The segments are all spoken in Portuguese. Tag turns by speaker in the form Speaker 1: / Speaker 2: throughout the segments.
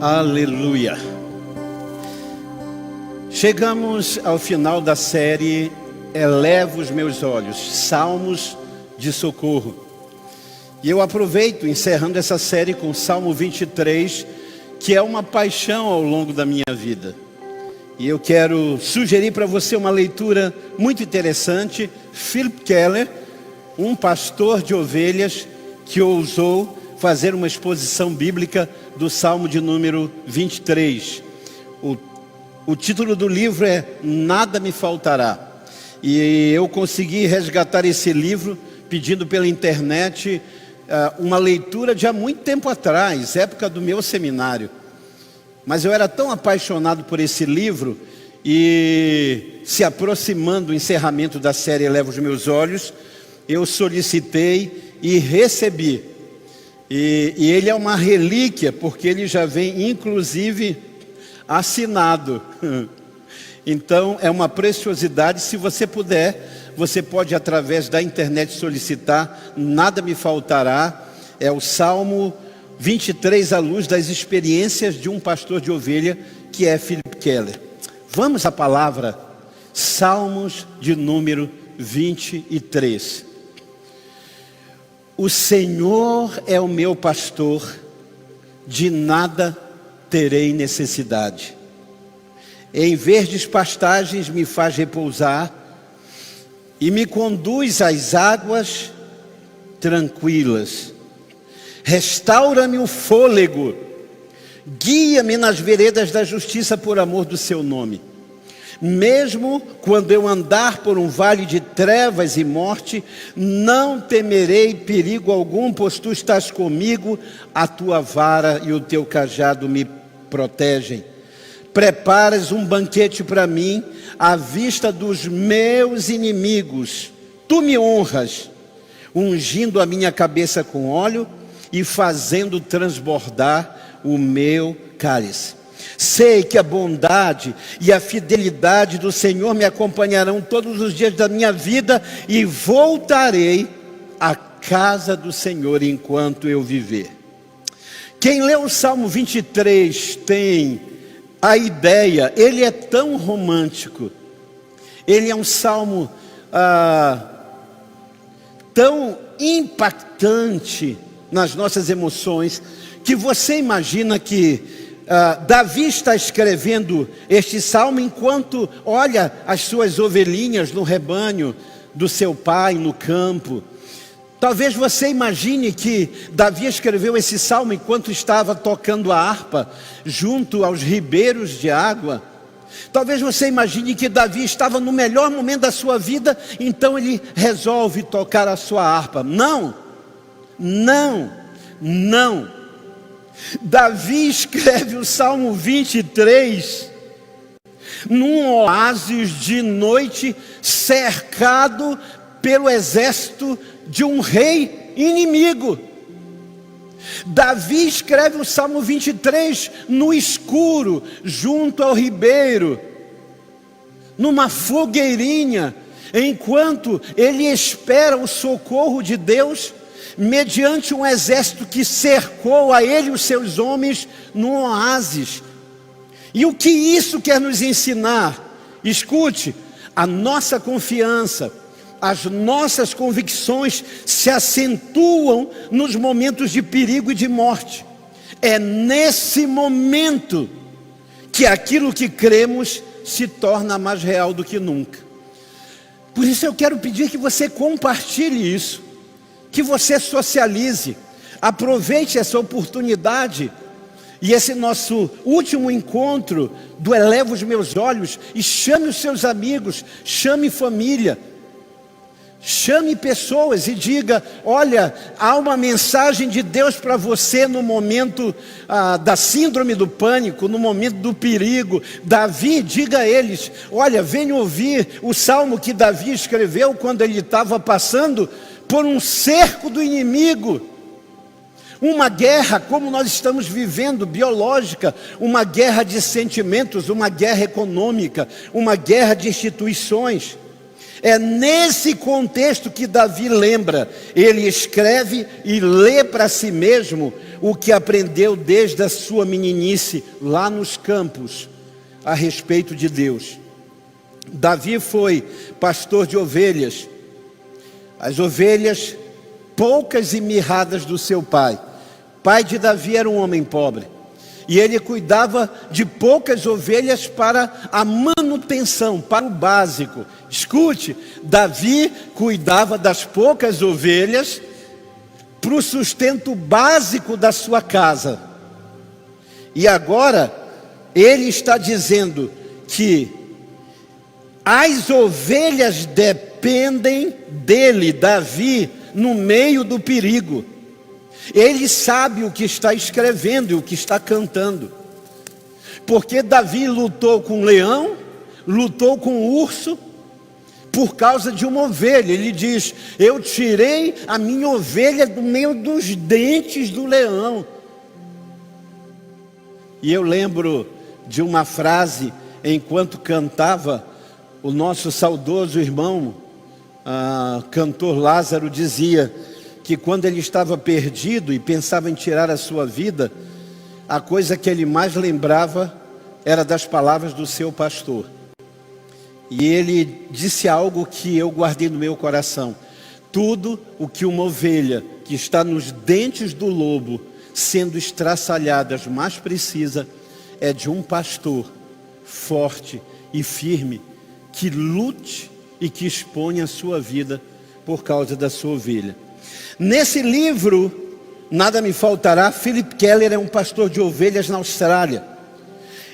Speaker 1: Aleluia. Chegamos ao final da série Eleva os Meus Olhos, Salmos de Socorro. E eu aproveito, encerrando essa série com o Salmo 23, que é uma paixão ao longo da minha vida. E eu quero sugerir para você uma leitura muito interessante. Philip Keller, um pastor de ovelhas que ousou fazer uma exposição bíblica do Salmo de número 23. O título do livro é Nada Me Faltará. E eu consegui resgatar esse livro pedindo pela internet uma leitura de há muito tempo atrás, época do meu seminário. Mas eu era tão apaixonado por esse livro, e se aproximando do encerramento da série Eleva os Meus Olhos, eu solicitei e recebi. E ele é uma relíquia, porque ele já vem inclusive assinado. Então é uma preciosidade. Se você puder, você pode através da internet solicitar. Nada Me Faltará. É o Salmo 23 à luz das experiências de um pastor de ovelha, que é Philip Keller. Vamos à palavra. Salmos de número 23. O Senhor é o meu pastor, de nada terei necessidade. Em verdes pastagens me faz repousar e me conduz às águas tranquilas. Restaura-me o fôlego, guia-me nas veredas da justiça por amor do seu nome. Mesmo quando eu andar por um vale de trevas e morte, não temerei perigo algum, pois tu estás comigo, a tua vara e o teu cajado me protegem. Preparas um banquete para mim, à vista dos meus inimigos. Tu me honras, ungindo a minha cabeça com óleo e fazendo transbordar o meu cálice. Sei que a bondade e a fidelidade do Senhor me acompanharão todos os dias da minha vida, e voltarei à casa do Senhor enquanto eu viver. Quem lê o Salmo 23 tem a ideia, ele é tão romântico, ele é um salmo tão impactante nas nossas emoções, que você imagina que Davi está escrevendo este salmo enquanto olha as suas ovelhinhas no rebanho do seu pai no campo. Talvez você imagine que Davi escreveu esse salmo enquanto estava tocando a harpa junto aos ribeiros de água. Talvez você imagine que Davi estava no melhor momento da sua vida, então ele resolve tocar a sua harpa. Não, não, não. Davi escreve o Salmo 23 num oásis de noite, cercado pelo exército de um rei inimigo. Davi escreve o Salmo 23 no escuro, junto ao ribeiro, numa fogueirinha, enquanto ele espera o socorro de Deus, mediante um exército que cercou a ele e os seus homens num oásis. E o que isso quer nos ensinar? Escute, a nossa confiança, as nossas convicções se acentuam nos momentos de perigo e de morte. É nesse momento que aquilo que cremos se torna mais real do que nunca. Por isso eu quero pedir que você compartilhe isso, que você socialize, aproveite essa oportunidade e esse nosso último encontro do Eleva os Meus Olhos, e chame os seus amigos, chame família, chame pessoas e diga: olha, há uma mensagem de Deus para você no momento da síndrome do pânico, no momento do perigo. Davi, diga a eles: olha, venham ouvir o salmo que Davi escreveu quando ele estava passando por um cerco do inimigo, uma guerra como nós estamos vivendo, biológica, uma guerra de sentimentos, uma guerra econômica, uma guerra de instituições. É nesse contexto que Davi lembra, ele escreve e lê para si mesmo o que aprendeu desde a sua meninice lá nos campos a respeito de Deus. Davi foi pastor de ovelhas, as ovelhas poucas e mirradas do seu pai. Pai de Davi era um homem pobre, e ele cuidava de poucas ovelhas para a manutenção, para o básico. Escute, Davi cuidava das poucas ovelhas para o sustento básico da sua casa. E agora, ele está dizendo que as ovelhas dependem dele, Davi, no meio do perigo. Ele sabe o que está escrevendo e o que está cantando. Porque Davi lutou com o leão, lutou com o urso, por causa de uma ovelha. Ele diz: eu tirei a minha ovelha do meio dos dentes do leão. E eu lembro de uma frase, enquanto cantava, o nosso saudoso irmão, cantor Lázaro, dizia que quando ele estava perdido e pensava em tirar a sua vida, a coisa que ele mais lembrava era das palavras do seu pastor. E ele disse algo que eu guardei no meu coração: tudo o que uma ovelha que está nos dentes do lobo, sendo estraçalhada, mais precisa é de um pastor forte e firme, que lute e que exponha a sua vida por causa da sua ovelha. Nesse livro, Nada Me Faltará, Philip Keller é um pastor de ovelhas na Austrália.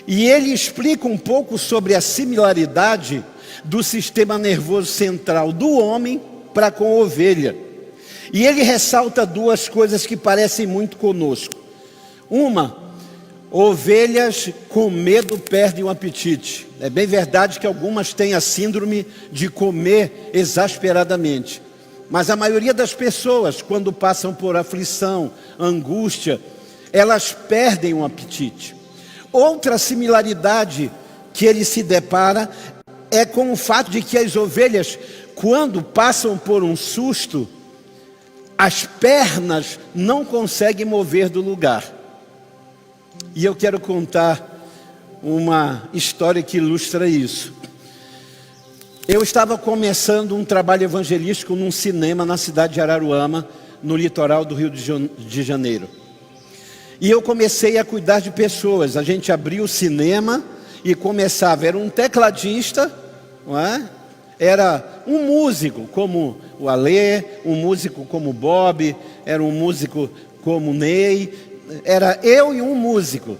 Speaker 1: E ele explica um pouco sobre a similaridade do sistema nervoso central do homem para com a ovelha. E ele ressalta duas coisas que parecem muito conosco. Uma, ovelhas com medo perdem o apetite. É bem verdade que algumas têm a síndrome de comer exasperadamente. Mas a maioria das pessoas, quando passam por aflição, angústia, elas perdem o apetite. Outra similaridade que ele se depara é com o fato de que as ovelhas, quando passam por um susto, as pernas não conseguem mover do lugar. E eu quero contar uma história que ilustra isso. Eu estava começando um trabalho evangelístico num cinema na cidade de Araruama, no litoral do Rio de Janeiro. E eu comecei a cuidar de pessoas. A gente abria o cinema e começava. Era um tecladista, não é? Era um músico como o Alê, um músico como o Bob, era um músico como o Ney. Era eu e um músico.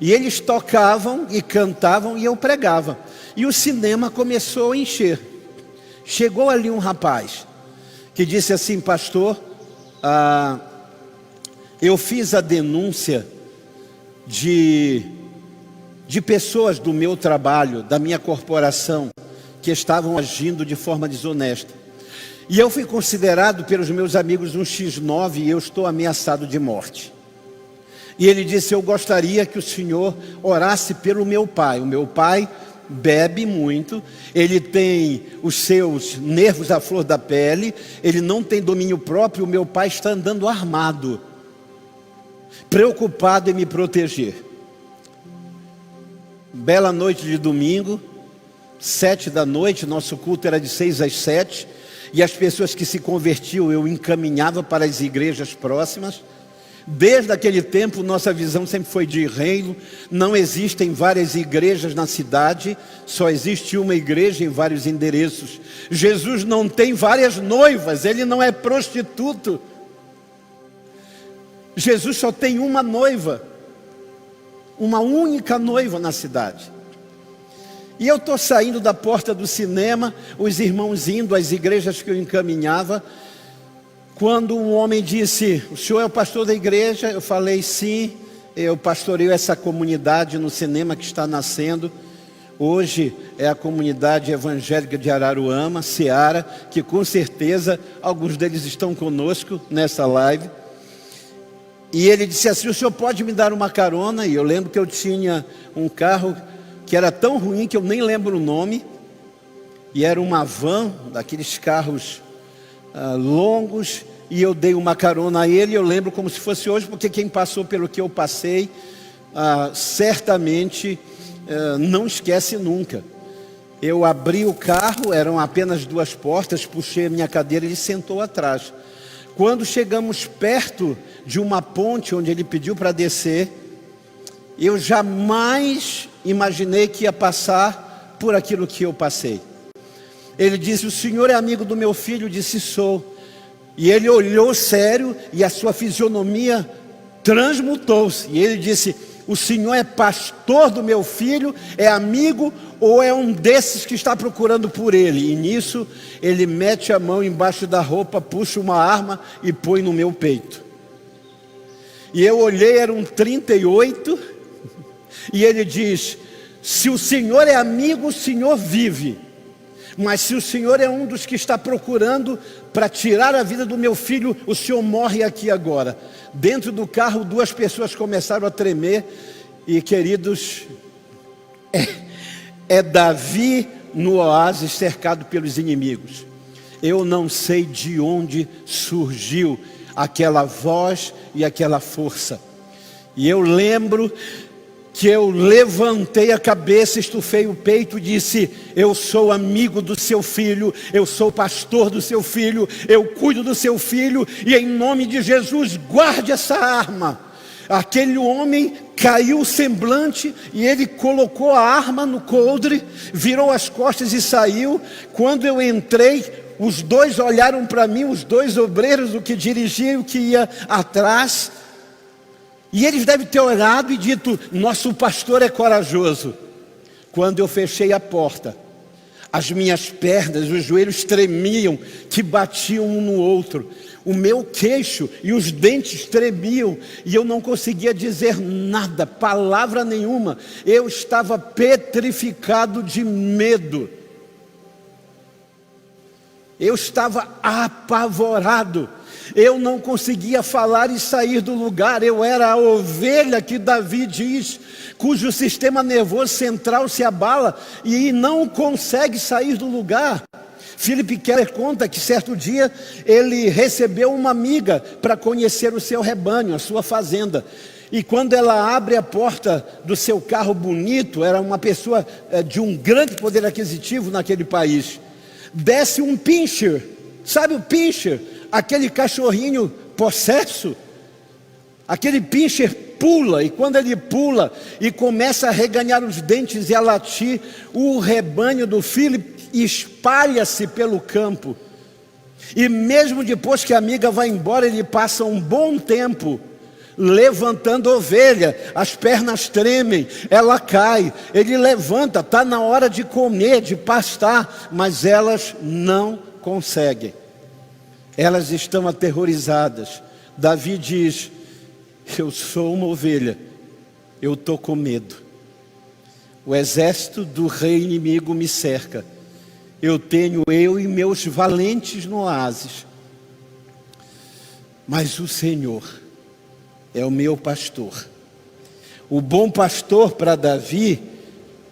Speaker 1: E eles tocavam e cantavam e eu pregava. E o cinema começou a encher. Chegou ali um rapaz que disse assim: pastor, eu fiz a denúncia de pessoas do meu trabalho, da minha corporação, que estavam agindo de forma desonesta. E eu fui considerado pelos meus amigos um X9 e eu estou ameaçado de morte. E ele disse: eu gostaria que o senhor orasse pelo meu pai. O meu pai bebe muito, ele tem os seus nervos à flor da pele, ele não tem domínio próprio, o meu pai está andando armado, preocupado em me proteger. Bela noite de domingo, 7 da noite, nosso culto era de 6 às 7, e as pessoas que se convertiam eu encaminhava para as igrejas próximas. Desde aquele tempo, nossa visão sempre foi de reino. Não existem várias igrejas na cidade, só existe uma igreja em vários endereços. Jesus não tem várias noivas, ele não é prostituto. Jesus só tem uma noiva, uma única noiva na cidade. E eu estou saindo da porta do cinema, os irmãos indo às igrejas que eu encaminhava, quando um homem disse: o senhor é o pastor da igreja? Eu falei: sim, eu pastoreio essa comunidade no cinema que está nascendo. Hoje é a comunidade evangélica de Araruama, Seara, que com certeza alguns deles estão conosco nessa live. E ele disse assim: o senhor pode me dar uma carona? E eu lembro que eu tinha um carro que era tão ruim que eu nem lembro o nome. E era uma van, daqueles carros longos, e eu dei uma carona a ele. Eu lembro como se fosse hoje, porque quem passou pelo que eu passei, certamente não esquece nunca. Eu abri o carro, eram apenas 2 portas, puxei a minha cadeira e ele sentou atrás. Quando chegamos perto de uma ponte onde ele pediu para descer, eu jamais imaginei que ia passar por aquilo que eu passei. Ele disse: o senhor é amigo do meu filho? Eu disse: sou. E ele olhou sério e a sua fisionomia transmutou-se. E ele disse: o senhor é pastor do meu filho? É amigo ou é um desses que está procurando por ele? E nisso ele mete a mão embaixo da roupa, puxa uma arma e põe no meu peito. E eu olhei, era um 38, e ele diz: se o senhor é amigo, o senhor vive. Mas se o senhor é um dos que está procurando para tirar a vida do meu filho, o senhor morre aqui agora. Dentro do carro, 2 pessoas começaram a tremer. E queridos, é Davi no oásis, cercado pelos inimigos. Eu não sei de onde surgiu aquela voz e aquela força. E eu lembro que eu levantei a cabeça, estufei o peito e disse: eu sou amigo do seu filho, eu sou pastor do seu filho, eu cuido do seu filho, e em nome de Jesus, guarde essa arma. Aquele homem caiu o semblante e ele colocou a arma no coldre, virou as costas e saiu. Quando eu entrei, os 2 olharam para mim, os 2 obreiros, o que dirigia e o que ia atrás. E eles devem ter orado e dito: nosso pastor é corajoso. Quando eu fechei a porta, as minhas pernas, os joelhos tremiam, que batiam um no outro. O meu queixo e os dentes tremiam, e eu não conseguia dizer nada, palavra nenhuma. Eu estava petrificado de medo. Eu estava apavorado. Eu não conseguia falar e sair do lugar. Eu era a ovelha que Davi diz, cujo sistema nervoso central se abala e não consegue sair do lugar. Philip Keller conta que certo dia ele recebeu uma amiga para conhecer o seu rebanho, a sua fazenda. E quando ela abre a porta do seu carro bonito, era uma pessoa de um grande poder aquisitivo naquele país, desce um pincher. Sabe o pincher? Aquele cachorrinho possesso. Aquele pincher pula, e quando ele pula e começa a reganhar os dentes e a latir, o rebanho do Philip espalha-se pelo campo. E mesmo depois que a amiga vai embora, ele passa um bom tempo levantando a ovelha. As pernas tremem, ela cai, ele levanta, está na hora de comer, de pastar, mas elas não conseguem. Elas estão aterrorizadas. Davi diz: eu sou uma ovelha, eu estou com medo. O exército do rei inimigo me cerca. Eu e meus valentes no oásis. Mas o Senhor é o meu pastor. O bom pastor para Davi,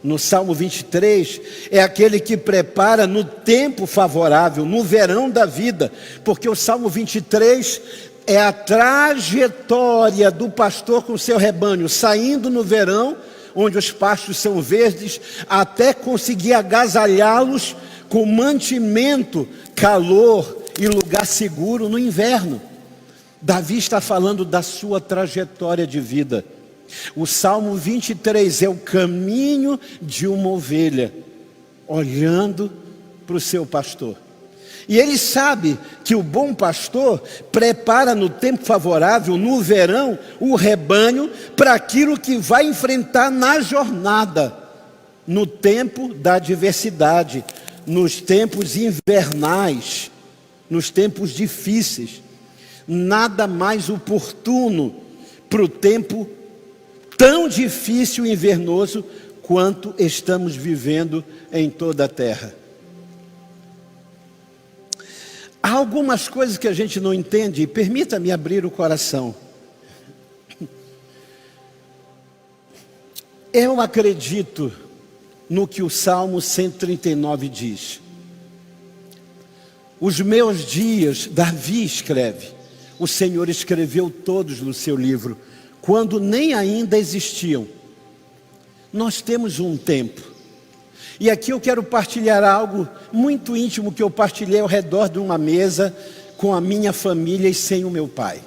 Speaker 1: no Salmo 23, é aquele que prepara no tempo favorável, no verão da vida. Porque o Salmo 23 é a trajetória do pastor com o seu rebanho, saindo no verão, onde os pastos são verdes, até conseguir agasalhá-los com mantimento, calor e lugar seguro no inverno. Davi está falando da sua trajetória de vida. O Salmo 23 é o caminho de uma ovelha, olhando para o seu pastor. E ele sabe que o bom pastor prepara no tempo favorável, no verão, o rebanho para aquilo que vai enfrentar na jornada, no tempo da adversidade, nos tempos invernais, nos tempos difíceis. Nada mais oportuno para o tempo tão difícil e invernoso quanto estamos vivendo em toda a terra. Há algumas coisas que a gente não entende, e permita-me abrir o coração. Eu acredito no que o Salmo 139 diz. Os meus dias, Davi escreve, o Senhor escreveu todos no seu livro, quando nem ainda existiam. Nós temos um tempo. E aqui eu quero partilhar algo muito íntimo que eu partilhei ao redor de uma mesa com a minha família e sem o meu pai.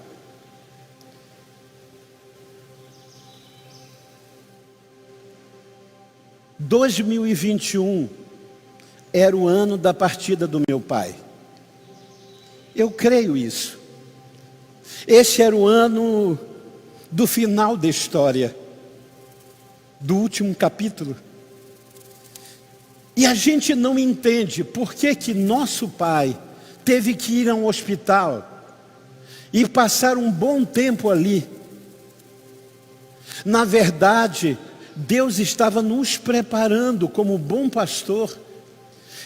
Speaker 1: Em 2021 era o ano da partida do meu pai. Eu creio isso. Esse era o ano do final da história, do último capítulo. E a gente não entende por que nosso pai teve que ir a um hospital e passar um bom tempo ali. Na verdade, Deus estava nos preparando como bom pastor,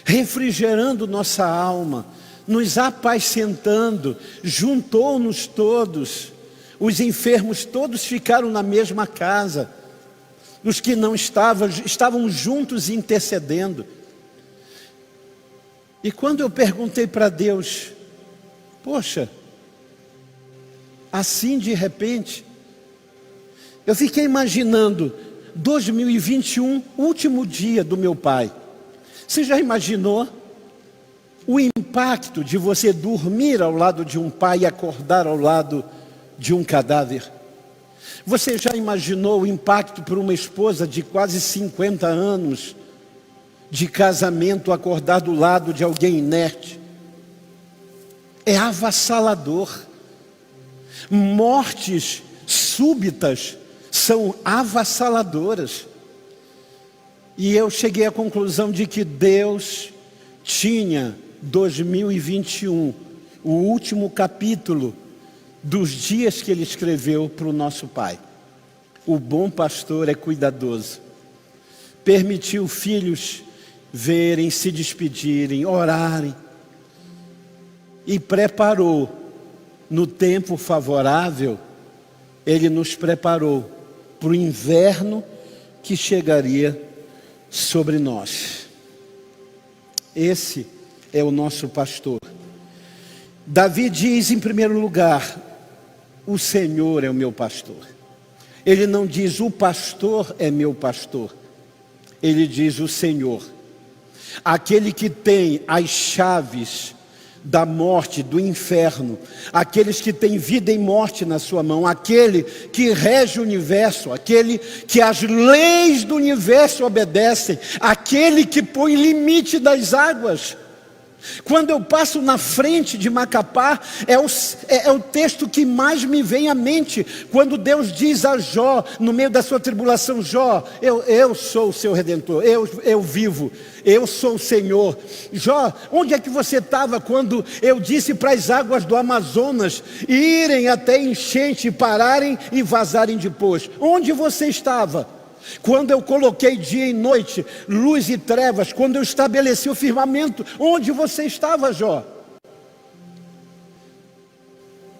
Speaker 1: refrigerando nossa alma, nos apacentando, juntou-nos todos. Os enfermos todos ficaram na mesma casa. Os que não estavam juntos intercedendo. E quando eu perguntei para Deus, poxa, assim de repente, eu fiquei imaginando 2021, último dia do meu pai. Você já imaginou o impacto de você dormir ao lado de um pai e acordar ao lado de um cadáver? Você já imaginou o impacto para uma esposa de quase 50 anos de casamento acordar do lado de alguém inerte? É avassalador. Mortes súbitas são avassaladoras. E eu cheguei à conclusão de que Deus tinha 2021, o último capítulo dos dias que Ele escreveu para o nosso pai. O bom pastor é cuidadoso. Permitiu filhos verem, se despedirem, orarem. E preparou, no tempo favorável, Ele nos preparou para o inverno que chegaria sobre nós. Esse é o nosso pastor. Davi diz em primeiro lugar, o Senhor é o meu pastor. Ele não diz o pastor é meu pastor. Ele diz o Senhor. Aquele que tem as chaves da morte, do inferno, aqueles que têm vida e morte na sua mão, aquele que rege o universo, aquele que as leis do universo obedecem, aquele que põe limite das águas. Quando eu passo na frente de Macapá, é o texto que mais me vem à mente, quando Deus diz a Jó, no meio da sua tribulação, Jó, eu sou o seu Redentor, eu vivo, eu sou o Senhor. Jó, onde é que você estava quando eu disse para as águas do Amazonas irem até enchente, pararem e vazarem depois? Onde você estava? Quando eu coloquei dia e noite, luz e trevas, quando eu estabeleci o firmamento, onde você estava, Jó?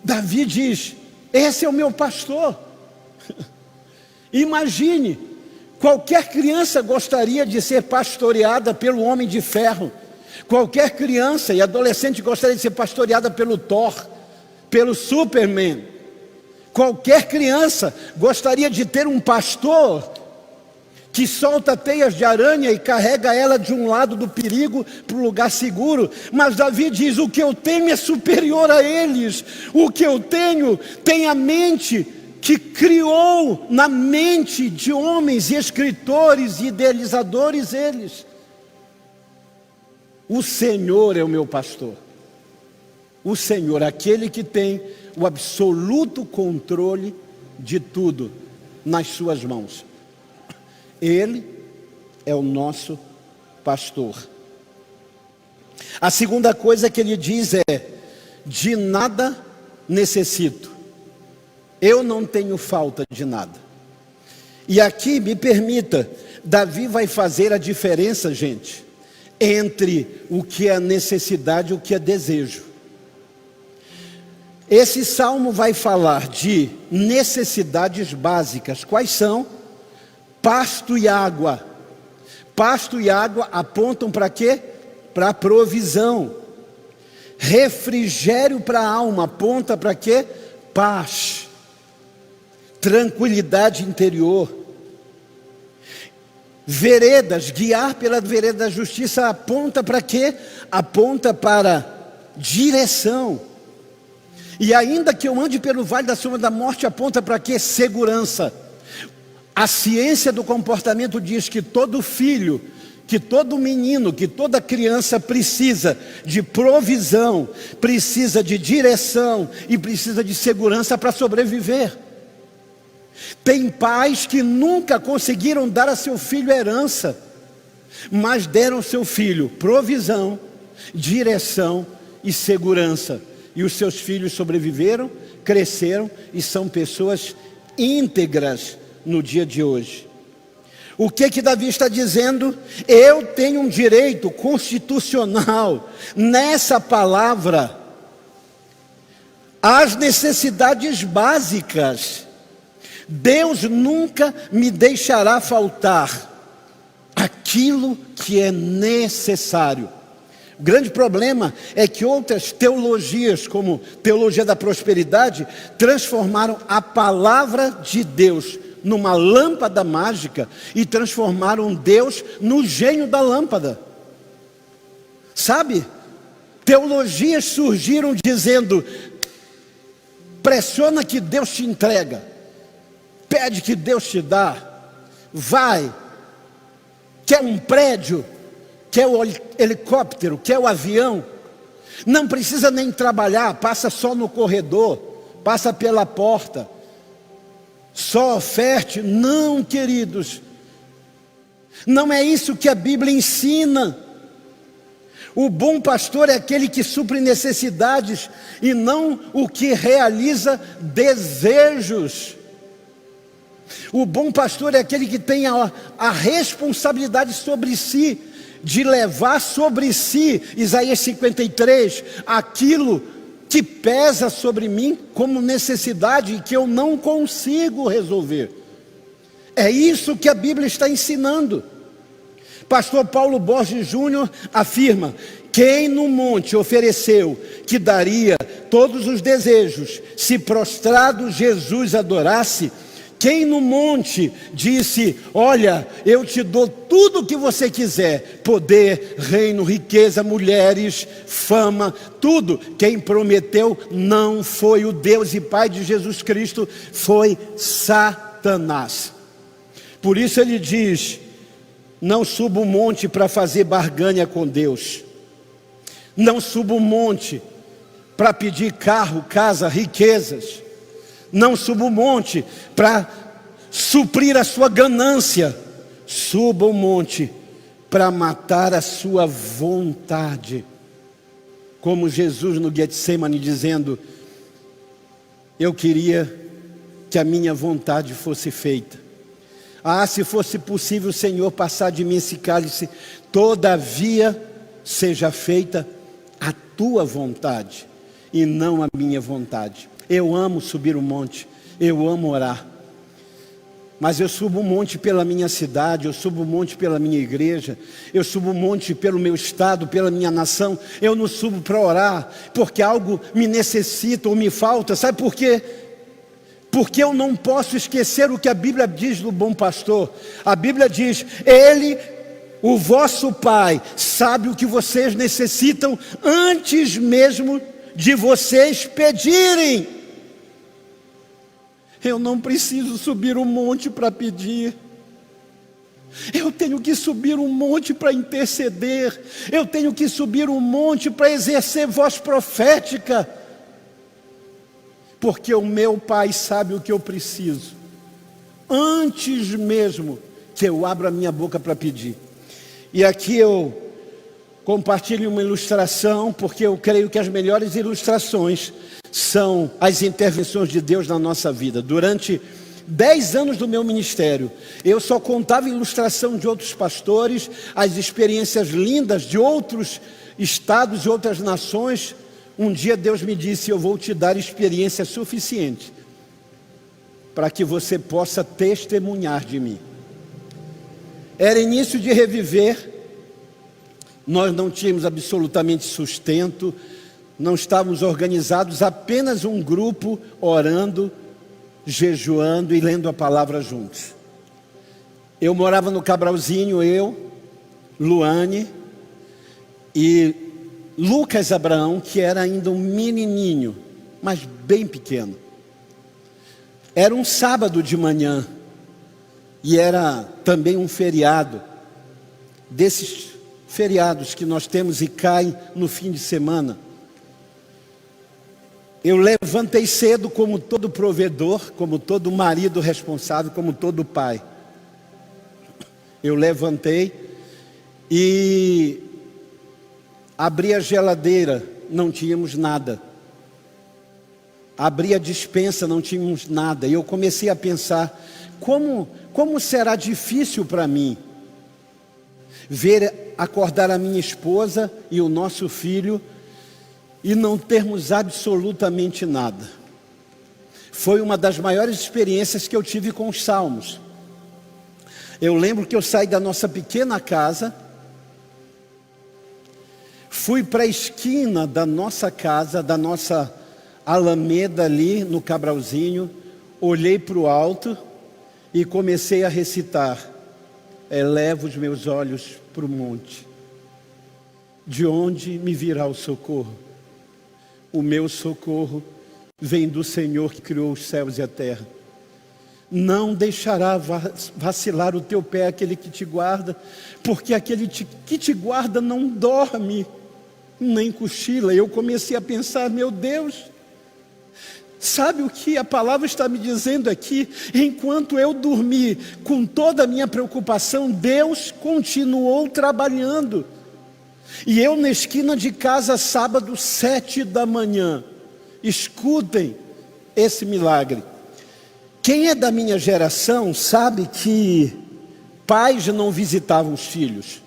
Speaker 1: Davi diz, esse é o meu pastor. Imagine, qualquer criança gostaria de ser pastoreada pelo Homem de Ferro. Qualquer criança e adolescente gostaria de ser pastoreada pelo Thor, pelo Superman. Qualquer criança gostaria de ter um pastor que solta teias de aranha e carrega ela de um lado do perigo para o lugar seguro. Mas Davi diz, o que eu tenho é superior a eles. O que eu tenho tem a mente que criou na mente de homens e escritores e idealizadores eles. O Senhor é o meu pastor. O Senhor, aquele que tem o absoluto controle de tudo nas suas mãos. Ele é o nosso pastor. A segunda coisa que ele diz é, de nada necessito. Eu não tenho falta de nada. E aqui, me permita, Davi vai fazer a diferença, gente, entre o que é necessidade e o que é desejo. Esse salmo vai falar de necessidades básicas. Quais são? Pasto e água. Pasto e água apontam para quê? Para a provisão. refrigério para a alma, aponta para quê? Paz, tranquilidade interior. Veredas, guiar pela vereda da justiça, aponta para quê? Aponta para direção. E ainda que eu ande pelo vale da sombra da morte, aponta para quê? Segurança. A ciência do comportamento diz que todo filho, que todo menino, que toda criança precisa de provisão, precisa de direção e precisa de segurança para sobreviver. Tem pais que nunca conseguiram dar a seu filho herança, mas deram ao seu filho provisão, direção e segurança. E os seus filhos sobreviveram, cresceram e são pessoas íntegras no dia de hoje. O que Davi está dizendo? Eu tenho um direito constitucional nessa palavra às necessidades básicas. Deus nunca me deixará faltar aquilo que é necessário. O grande problema é que outras teologias, como teologia da prosperidade, transformaram a palavra de Deus numa lâmpada mágica e transformaram Deus no gênio da lâmpada. Sabe? Teologias surgiram dizendo: pressiona que Deus te entrega, pede que Deus te dá, vai, quer um prédio, quer o helicóptero, quer o avião, não precisa nem trabalhar, passa só no corredor, passa pela porta, só oferte. Não, queridos, não é isso que a Bíblia ensina. O bom pastor é aquele que supre necessidades e não o que realiza desejos. O bom pastor é aquele que tem a responsabilidade sobre si, de levar sobre si, Isaías 53, aquilo que pesa sobre mim como necessidade e que eu não consigo resolver. É isso que a Bíblia está ensinando. Pastor Paulo Borges Júnior afirma: quem no monte ofereceu que daria todos os desejos, se prostrado Jesus adorasse, quem no monte disse: olha, eu te dou tudo o que você quiser, poder, reino, riqueza, mulheres, fama, tudo. Quem prometeu não foi o Deus e Pai de Jesus Cristo, foi Satanás. Por isso ele diz: não suba o monte para fazer barganha com Deus. Não suba o monte para pedir carro, casa, riquezas. Não suba o monte para suprir a sua ganância. Suba o monte para matar a sua vontade. Como Jesus no Getsemane dizendo: eu queria que a minha vontade fosse feita. Ah, se fosse possível, Senhor, passar de mim esse cálice, todavia seja feita a tua vontade e não a minha vontade. Eu amo subir o monte, eu amo orar, mas eu subo o monte pela minha cidade, eu subo o monte pela minha igreja, eu subo o monte pelo meu estado, pela minha nação. Eu não subo para orar porque algo me necessita ou me falta. Sabe por quê? Porque eu não posso esquecer o que a Bíblia diz do bom pastor. A Bíblia diz: Ele, o vosso Pai, sabe o que vocês necessitam antes mesmo de vocês pedirem. Eu não preciso subir um monte para pedir. Eu tenho que subir um monte para interceder. Eu tenho que subir um monte para exercer voz profética. Porque o meu Pai sabe o que eu preciso, antes mesmo que eu abra a minha boca para pedir. E aqui eu compartilho uma ilustração, porque eu creio que as melhores ilustrações são as intervenções de Deus na nossa vida. Durante 10 anos do meu ministério, eu só contava ilustração de outros pastores, as experiências lindas de outros estados e outras nações. Um dia Deus me disse: eu vou te dar experiência suficiente para que você possa testemunhar de mim. Era início de reviver, nós não tínhamos absolutamente sustento, não estávamos organizados, apenas um grupo orando, jejuando e lendo a palavra juntos. Eu morava no Cabralzinho, eu, Luane e Lucas Abraão, que era ainda um menininho, mas bem pequeno. Era um sábado de manhã e era também um feriado, desses feriados que nós temos e caem no fim de semana. Eu levantei cedo como todo provedor, como todo marido responsável, como todo pai. Eu levantei e abri a geladeira, não tínhamos nada. Abri a despensa, não tínhamos nada. E eu comecei a pensar, como será difícil para mim ver acordar a minha esposa e o nosso filho e não termos absolutamente nada. Foi uma das maiores experiências que eu tive com os salmos. Eu lembro que eu saí da nossa pequena casa, fui para a esquina da nossa casa, da nossa alameda ali no Cabralzinho, olhei para o alto e comecei a recitar: elevo os meus olhos para o monte, de onde me virá o socorro? O meu socorro vem do Senhor que criou os céus e a terra. Não deixará vacilar o teu pé aquele que te guarda, porque aquele que te guarda não dorme, nem cochila. Eu comecei a pensar, meu Deus, sabe o que a palavra está me dizendo aqui? Enquanto eu dormi com toda a minha preocupação, Deus continuou trabalhando. E eu na esquina de casa, sábado, 7 da manhã, escutem esse milagre. Quem é da minha geração sabe que pais não visitavam os filhos.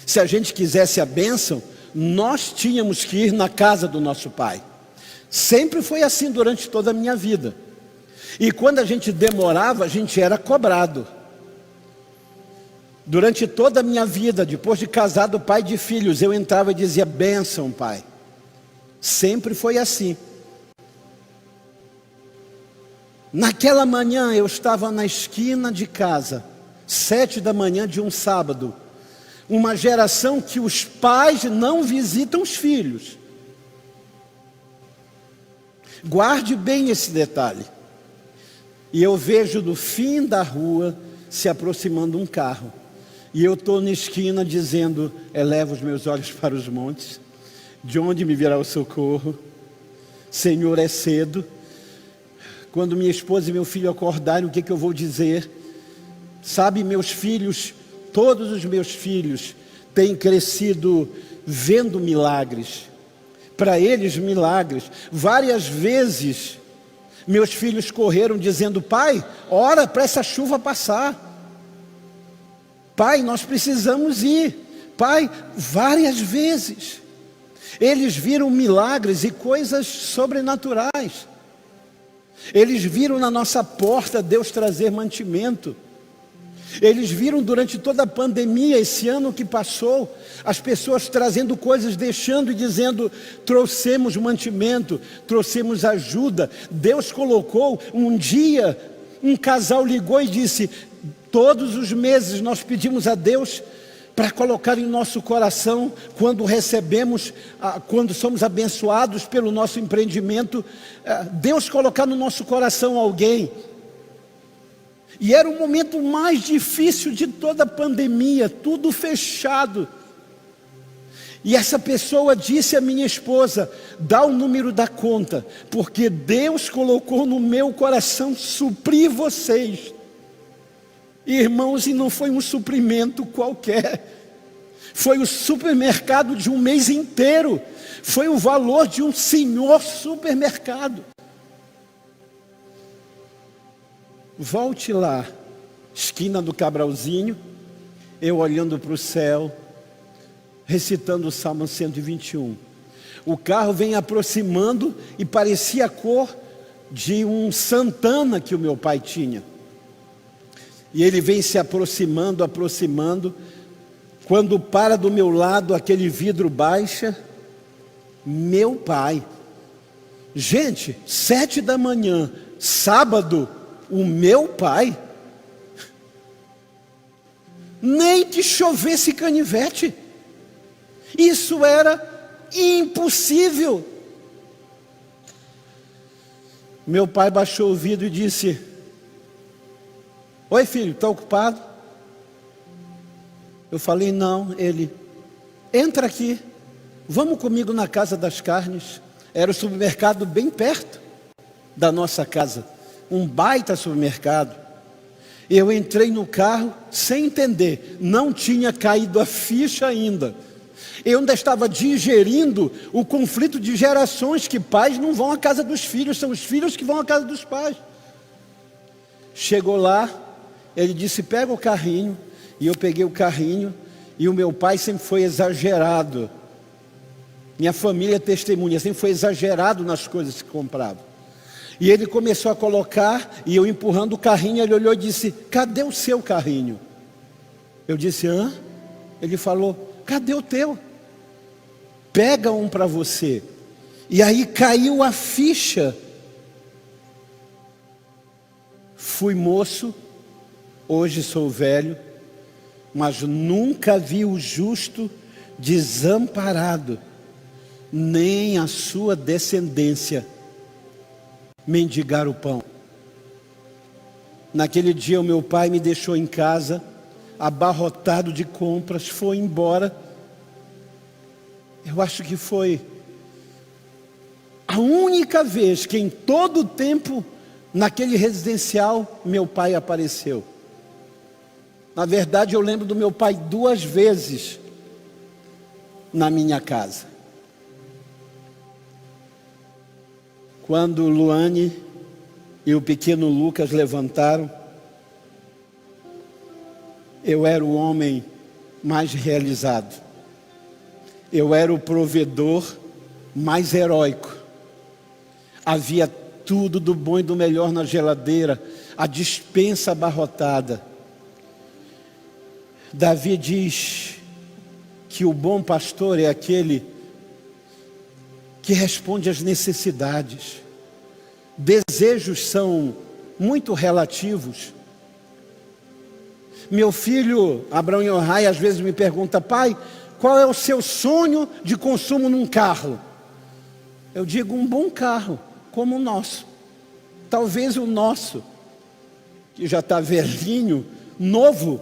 Speaker 1: Se a gente quisesse a bênção, nós tínhamos que ir na casa do nosso pai. Sempre foi assim durante toda a minha vida. E quando a gente demorava, a gente era cobrado. Durante toda a minha vida, depois de casado, pai de filhos, eu entrava e dizia: bênção, pai. Sempre foi assim. Naquela manhã eu estava na esquina de casa, 7 da manhã de um sábado. Uma geração que os pais não visitam os filhos. Guarde bem esse detalhe. E eu vejo do fim da rua se aproximando um carro. E eu estou na esquina dizendo: elevo os meus olhos para os montes, de onde me virá o socorro? Senhor, é cedo. Quando minha esposa e meu filho acordarem, o que eu vou dizer? Sabe, meus filhos, todos os meus filhos têm crescido vendo milagres. Para eles, milagres. Várias vezes, meus filhos correram dizendo: pai, ora para essa chuva passar. Pai, nós precisamos ir. Pai, várias vezes. Eles viram milagres e coisas sobrenaturais. Eles viram na nossa porta Deus trazer mantimento. Eles viram durante toda a pandemia, esse ano que passou, as pessoas trazendo coisas, deixando e dizendo: trouxemos mantimento, trouxemos ajuda. Deus colocou um dia, um casal ligou e disse: todos os meses nós pedimos a Deus para colocar em nosso coração, quando recebemos, quando somos abençoados pelo nosso empreendimento, Deus colocar no nosso coração alguém. E era o momento mais difícil de toda a pandemia, tudo fechado. E essa pessoa disse à minha esposa: dá o número da conta, porque Deus colocou no meu coração suprir vocês. Irmãos, e não foi um suprimento qualquer, foi o supermercado de um mês inteiro, foi o valor de um senhor supermercado. Volte lá, esquina do Cabralzinho, eu olhando para o céu, recitando o Salmo 121. O carro vem aproximando e parecia a cor de um Santana que o meu pai tinha. E ele vem se aproximando, aproximando. Quando para do meu lado, aquele vidro baixa Meu pai. Gente, 7 da manhã, sábado, o meu pai. Nem que chovesse canivete. Isso era impossível. Meu pai baixou o vidro e disse: oi filho, está ocupado? Eu falei: não. Ele: entra aqui, vamos comigo na Casa das Carnes. Era o supermercado bem perto da nossa casa, um baita supermercado. Eu entrei no carro sem entender, não tinha caído a ficha ainda. Eu ainda estava digerindo o conflito de gerações, que pais não vão à casa dos filhos, são os filhos que vão à casa dos pais. Chegou lá, ele disse: pega o carrinho. E eu peguei o carrinho, e o meu pai sempre foi exagerado. Minha família é testemunha, sempre foi exagerado nas coisas que comprava. E ele começou a colocar, e eu empurrando o carrinho, ele olhou e disse: cadê o seu carrinho? Eu disse: hã? Ele falou: cadê o teu? Pega um para você. E aí caiu a ficha. Fui moço, hoje sou velho, mas nunca vi o justo desamparado, nem a sua descendência mendigar o pão. Naquele dia o meu pai me deixou em casa, abarrotado de compras, foi embora. Eu acho que foi a única vez que em todo o tempo, naquele residencial, meu pai apareceu. Na verdade, eu lembro do meu pai 2 vezes na minha casa. Quando Luane e o pequeno Lucas levantaram, eu era o homem mais realizado. Eu era o provedor mais heróico. Havia tudo do bom e do melhor na geladeira, a despensa abarrotada. Davi diz que o bom pastor é aquele que responde às necessidades. Desejos são muito relativos. Meu filho Abraão Yohai às vezes me pergunta: pai, qual é o seu sonho de consumo num carro? Eu digo: um bom carro, como o nosso. Talvez o nosso, que já está velhinho, novo.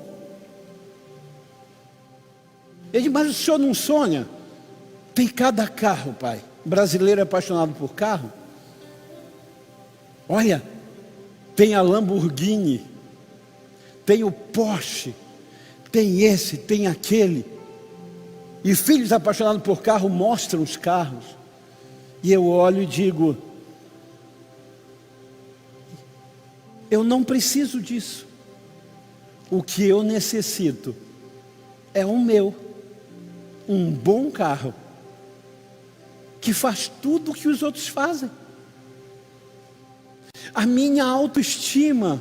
Speaker 1: Ele diz: mas o senhor não sonha? Tem cada carro, pai. Brasileiro é apaixonado por carro. Olha, tem a Lamborghini, tem o Porsche, tem esse, tem aquele. E filhos apaixonados por carro mostram os carros. E eu olho e digo: eu não preciso disso. O que eu necessito é o meu, um bom carro, que faz tudo o que os outros fazem. A minha autoestima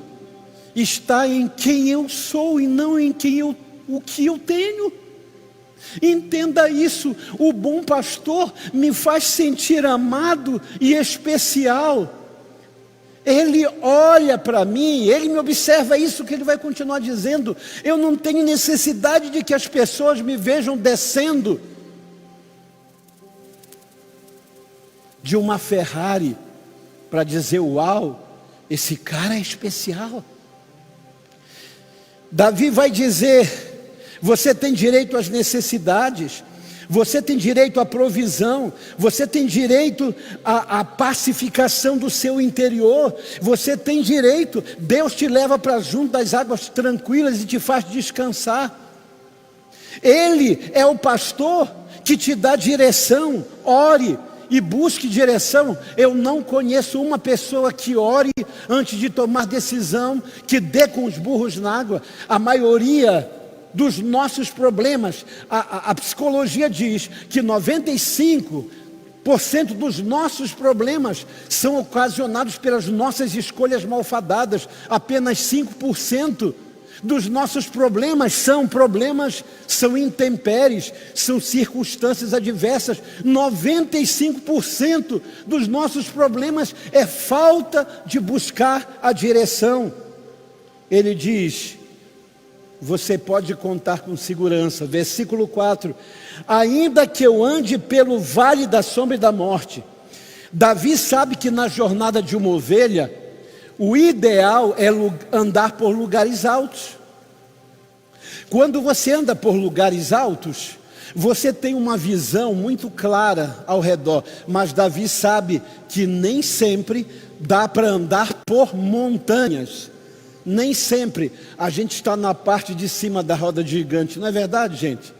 Speaker 1: está em quem eu sou e não em o que eu tenho. Entenda isso. O bom pastor me faz sentir amado e especial. Ele olha para mim, ele me observa. Isso que ele vai continuar dizendo: eu não tenho necessidade de que as pessoas me vejam descendo de uma Ferrari para dizer: uau, esse cara é especial. Davi vai dizer: você tem direito às necessidades, você tem direito à provisão, você tem direito à pacificação do seu interior, você tem direito. Deus te leva para junto das águas tranquilas e te faz descansar. Ele é o pastor que te dá direção. Ore e busque direção. Eu não conheço uma pessoa que ore antes de tomar decisão, que dê com os burros na água. A maioria dos nossos problemas, a psicologia diz que 95% dos nossos problemas são ocasionados pelas nossas escolhas malfadadas. Apenas 5% dos nossos problemas são intempéries, são circunstâncias adversas. 95% dos nossos problemas é falta de buscar a direção. Ele diz: você pode contar com segurança. Versículo 4: ainda que eu ande pelo vale da sombra e da morte. Davi sabe que na jornada de uma ovelha, o ideal é andar por lugares altos. Quando você anda por lugares altos, você tem uma visão muito clara ao redor. Mas Davi sabe que nem sempre dá para andar por montanhas. Nem sempre a gente está na parte de cima da roda gigante. Não é verdade, gente?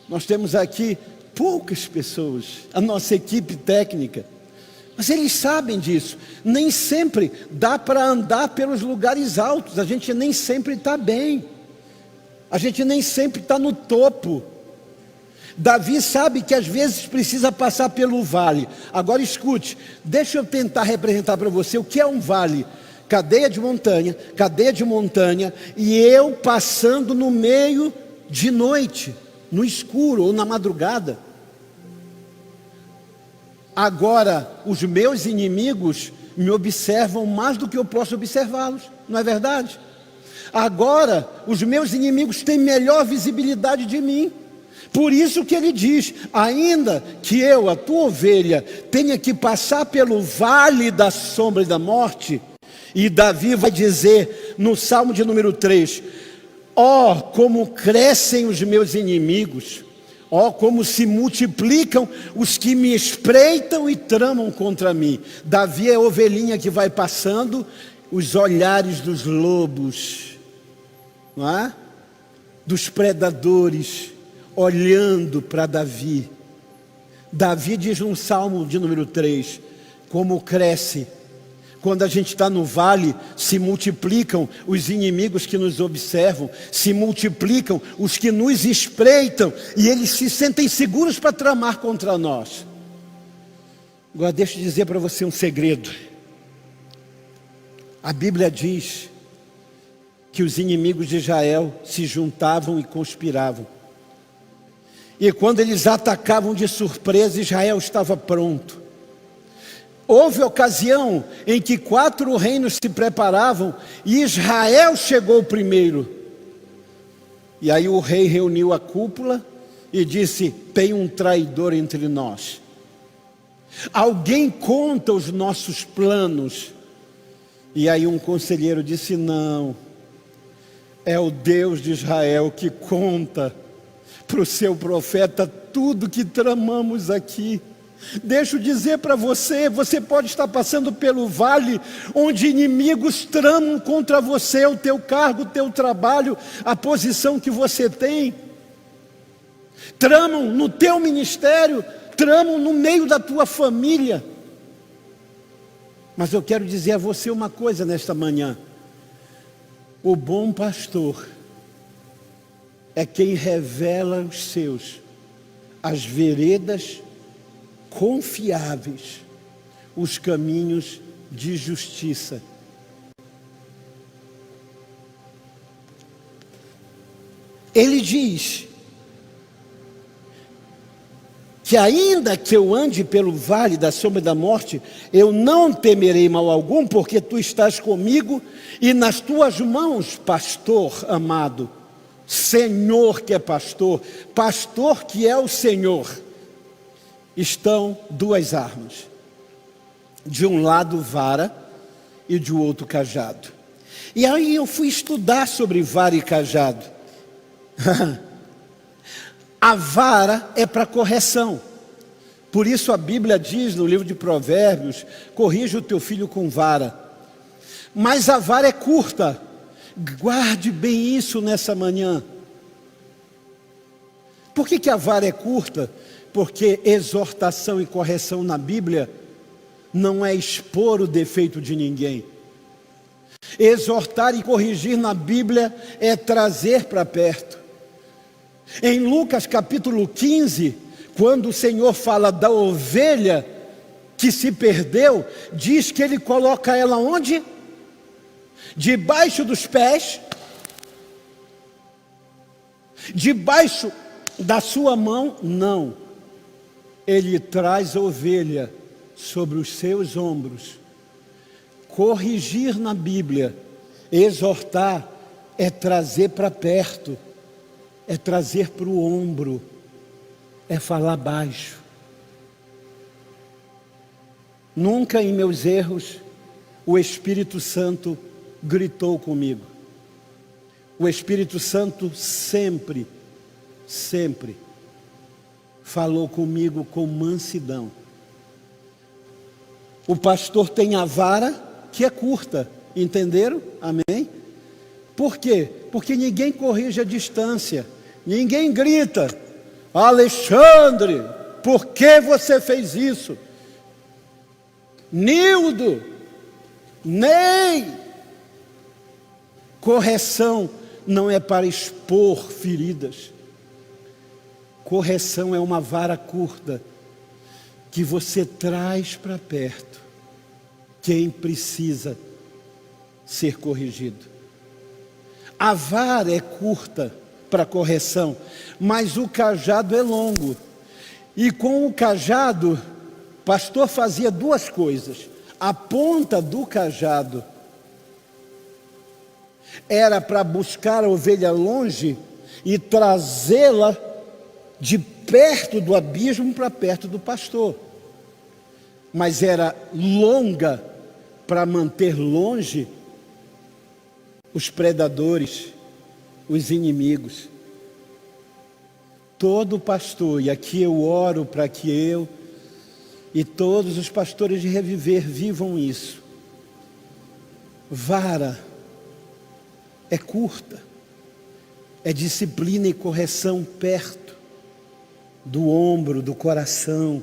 Speaker 1: Nós temos aqui poucas pessoas, a nossa equipe técnica. Mas eles sabem disso. Nem sempre dá para andar pelos lugares altos. A gente nem sempre está bem. A gente nem sempre está no topo. Davi sabe que às vezes precisa passar pelo vale. Agora escute, deixa eu tentar representar para você o que é um vale. Cadeia de montanha, e eu passando no meio de noite, no escuro ou na madrugada. Agora, os meus inimigos me observam mais do que eu posso observá-los, não é verdade? Agora, os meus inimigos têm melhor visibilidade de mim. Por isso que ele diz: ainda que eu, a tua ovelha, tenha que passar pelo vale da sombra e da morte. E Davi vai dizer no Salmo de número 3: ó, como crescem os meus inimigos, ó, como se multiplicam os que me espreitam e tramam contra mim. Davi é a ovelhinha que vai passando, os olhares dos lobos, não é? Dos predadores, olhando para Davi. Davi diz no Salmo de número 3, como cresce. Quando a gente está no vale, se multiplicam os inimigos que nos observam, se multiplicam os que nos espreitam, e eles se sentem seguros para tramar contra nós. Agora deixa eu dizer para você um segredo. A Bíblia diz que os inimigos de Israel se juntavam e conspiravam. E quando eles atacavam de surpresa, Israel estava pronto. Houve ocasião em que 4 reinos se preparavam e Israel chegou primeiro. E aí o rei reuniu a cúpula e disse: tem um traidor entre nós. Alguém conta os nossos planos. E aí um conselheiro disse: não, é o Deus de Israel que conta para o seu profeta tudo que tramamos aqui. Deixa eu dizer para você, você pode estar passando pelo vale onde inimigos tramam contra você, o teu cargo, o teu trabalho, a posição que você tem. Tramam no teu ministério, tramam no meio da tua família. Mas eu quero dizer a você uma coisa nesta manhã: o bom pastor é quem revela aos seus as veredas confiáveis, os caminhos de justiça. Ele diz que ainda que eu ande pelo vale da sombra da morte, eu não temerei mal algum, porque tu estás comigo, e nas tuas mãos, pastor amado, Senhor que é pastor que é o Senhor, estão 2 armas, de um lado vara e de outro cajado. E aí eu fui estudar sobre vara e cajado. A vara é para correção. Por isso a Bíblia diz no livro de Provérbios: corrija o teu filho com vara. Mas a vara é curta. Guarde bem isso nessa manhã. Por que a vara é curta? Porque exortação e correção na Bíblia não é expor o defeito de ninguém. Exortar e corrigir na Bíblia é trazer para perto. Em Lucas capítulo 15, quando o Senhor fala da ovelha que se perdeu, diz que Ele coloca ela onde? Debaixo dos pés Debaixo da sua mão, não. Ele traz a ovelha sobre os seus ombros. Corrigir na Bíblia, exortar, é trazer para perto, é trazer para o ombro, é falar baixo. Nunca em meus erros o Espírito Santo gritou comigo. O Espírito Santo sempre falou comigo com mansidão. O pastor tem a vara que é curta, entenderam? Amém? Por quê? Porque ninguém corrige a distância, ninguém grita: Alexandre, por que você fez isso? Nildo, Ney. Correção não é para expor feridas. Correção é uma vara curta que você traz para perto quem precisa ser corrigido. A vara é curta para correção, mas o cajado é longo. E com o cajado, o pastor fazia duas coisas. A ponta do cajado era para buscar a ovelha longe e trazê-la de perto do abismo para perto do pastor. Mas era longa para manter longe os predadores, os inimigos. Todo pastor, e aqui eu oro para que eu e todos os pastores de Reviver vivam isso. Vara é curta, é disciplina e correção perto do ombro, do coração,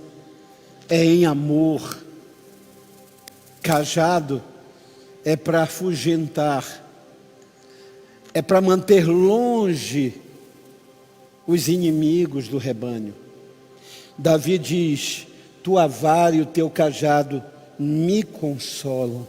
Speaker 1: é em amor. Cajado é para afugentar, é para manter longe os inimigos do rebanho. Davi diz: tua vara e o teu cajado me consolam.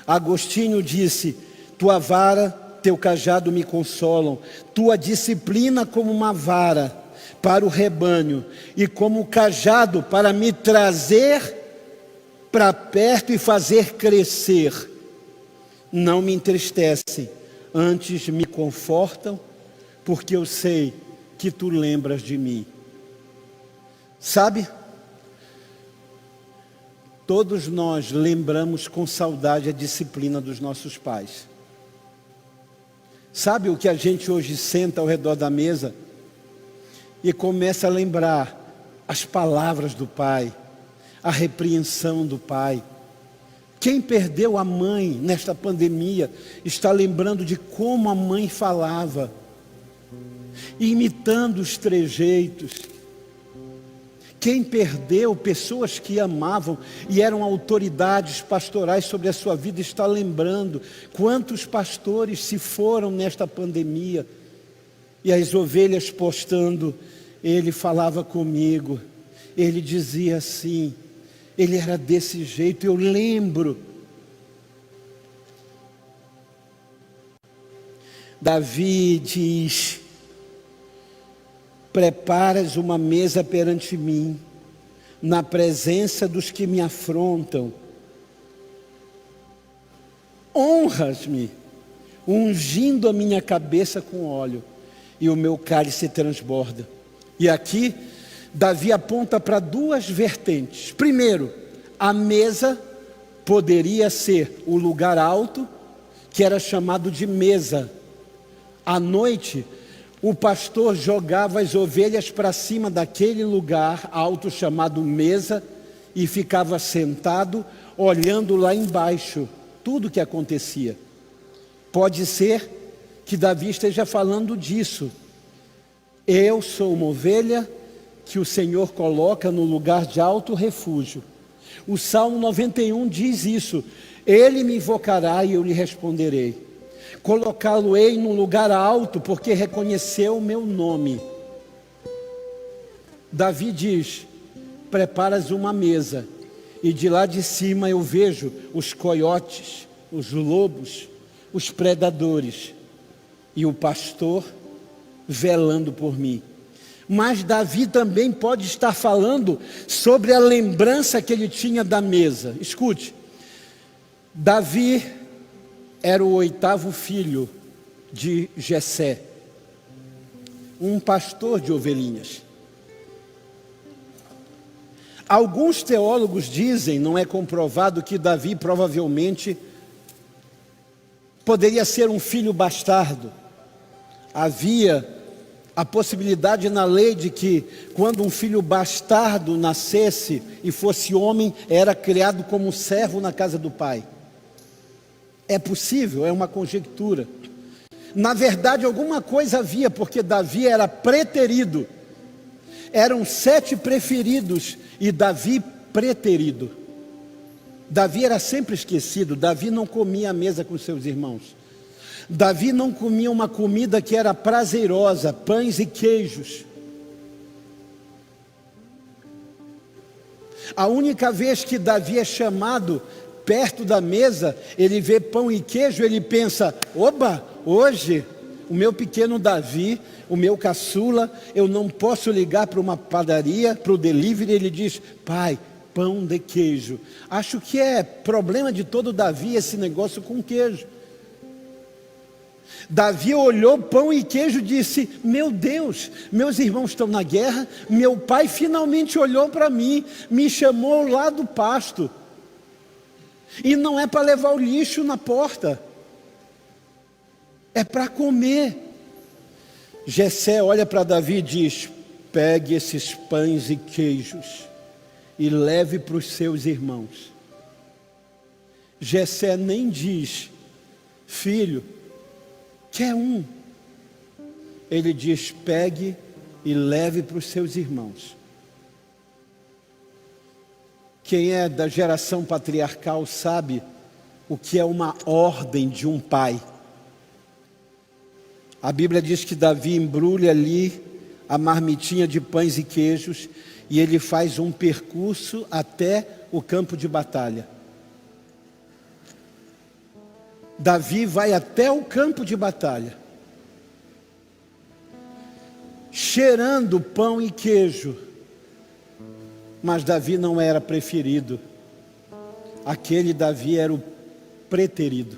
Speaker 1: Agostinho disse: tua vara, teu cajado me consolam. Tua disciplina como uma vara para o rebanho e como cajado para me trazer para perto e fazer crescer. Não me entristecem, antes me confortam, porque eu sei que tu lembras de mim. Sabe? Todos nós lembramos com saudade a disciplina dos nossos pais. Sabe o que a gente hoje senta ao redor da mesa e começa a lembrar as palavras do pai, a repreensão do pai. Quem perdeu a mãe nesta pandemia está lembrando de como a mãe falava, imitando os trejeitos. Quem perdeu pessoas que amavam e eram autoridades pastorais sobre a sua vida está lembrando quantos pastores se foram nesta pandemia. E as ovelhas postando, ele falava comigo, ele dizia assim, ele era desse jeito, eu lembro. Davi diz: preparas uma mesa perante mim, na presença dos que me afrontam. Honras-me, ungindo a minha cabeça com óleo, e o meu cálice transborda. E aqui, Davi aponta para duas vertentes. Primeiro, a mesa poderia ser o lugar alto, que era chamado de mesa. À noite, o pastor jogava as ovelhas para cima daquele lugar alto chamado mesa e ficava sentado olhando lá embaixo tudo o que acontecia. Pode ser que Davi esteja falando disso. Eu sou uma ovelha que o Senhor coloca no lugar de alto refúgio. O Salmo 91 diz isso: ele me invocará e eu lhe responderei. Colocá-lo-ei num lugar alto, porque reconheceu o meu nome. Davi diz: preparas uma mesa, e de lá de cima eu vejo os coiotes, os lobos, os predadores, e o pastor velando por mim. Mas Davi também pode estar falando sobre a lembrança que ele tinha da mesa. Escute, Davi era o 8º filho de Jessé, um pastor de ovelhinhas. Alguns teólogos dizem, não é comprovado, que Davi provavelmente poderia ser um filho bastardo. Havia a possibilidade na lei de que, quando um filho bastardo nascesse e fosse homem, era criado como servo na casa do pai. É possível, é uma conjectura. Na verdade, alguma coisa havia, porque Davi era preterido. Eram 7 preferidos e Davi preterido. Davi era sempre esquecido. Davi não comia à mesa com seus irmãos. Davi não comia uma comida que era prazerosa, pães e queijos. A única vez que Davi é chamado perto da mesa, ele vê pão e queijo, ele pensa: oba, hoje o meu pequeno Davi, o meu caçula, eu não posso ligar para uma padaria, para o delivery. Ele diz: pai, pão de queijo. Acho que é problema de todo Davi esse negócio com queijo. Davi olhou pão e queijo e disse: meu Deus, meus irmãos estão na guerra, meu pai finalmente olhou para mim, me chamou lá do pasto. E não é para levar o lixo na porta, é para comer. Jessé olha para Davi e diz: pegue esses pães e queijos e leve para os seus irmãos. Jessé nem diz: filho, quer um? Ele diz: pegue e leve para os seus irmãos. Quem é da geração patriarcal sabe o que é uma ordem de um pai. A Bíblia diz que Davi embrulha ali a marmitinha de pães e queijos e ele faz um percurso até o campo de batalha. Davi vai até o campo de batalha, cheirando pão e queijo. Mas Davi não era preferido. Aquele Davi era o preterido.